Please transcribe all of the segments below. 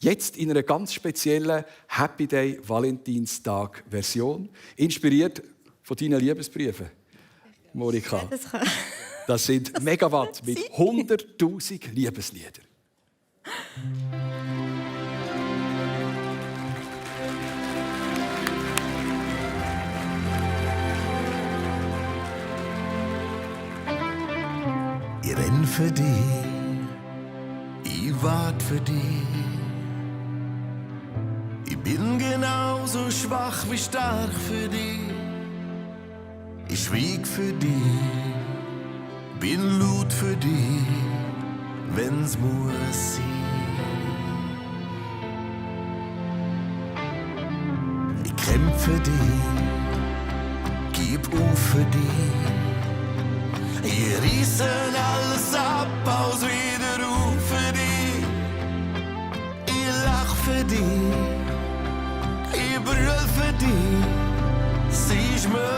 Jetzt in einer ganz speziellen Happy Day Valentinstag Version, inspiriert von deinen Liebesbriefen, Monika. Ja, Das sind Megawatt mit 100'000 Liebesliedern. Ich renn für dich, ich wart für dich. Ich bin genauso schwach wie stark für dich. Ich schwieg für dich, bin laut für dich, wenn's muss sein. Ich kämpf für dich, gib auf für dich. Ich riesse alles ab, aus wieder auf für dich. Ich lach für dich, ich brüll für dich. Sie ist möglich.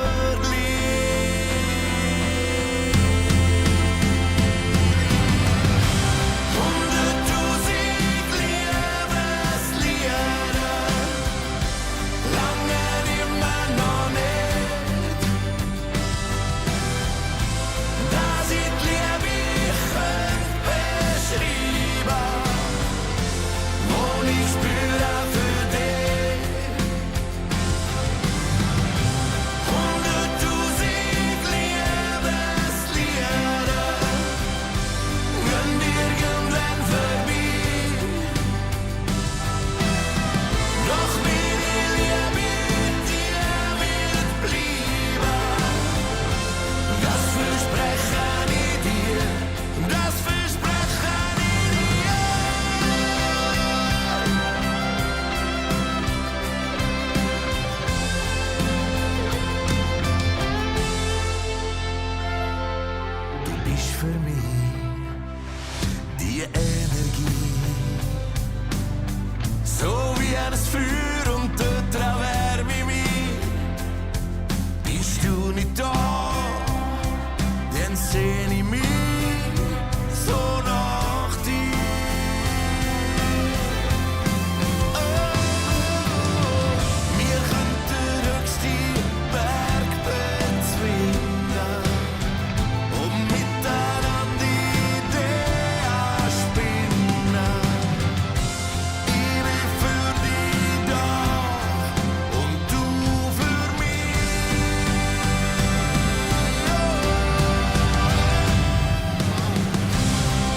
Für mich die Energie, so wie das Feuer und der Travers wie mich. Bist du nicht da, dann seh ich mich so nach dir. Wir könnten höchste Berg bezwingen und miteinander Ideen spinnen. Ich bin für dich da und du für mich.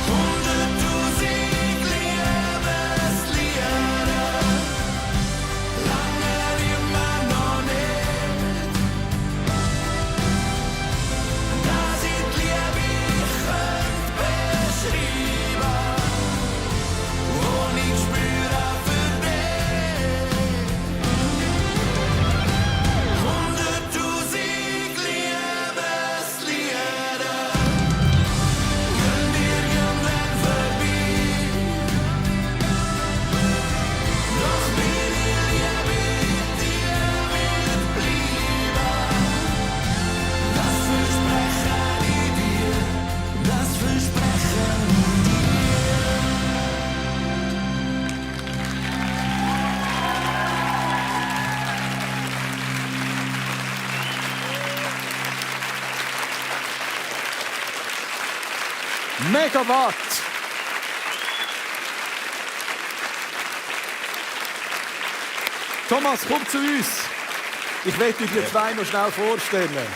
100'000 Liebeslieder, lange immer noch nicht. Das ist die Liebe, ich könnte beschreiben, und ich spüre für dich. 100'000 Liebeslieder gehen irgendwann vorbei. Doch meine Liebe dir wird bleiben. Das verspreche ich dir, das verspreche ich dir. Megawatt! Thomas, komm zu uns. Ich werde dir die zwei noch schnell vorstellen.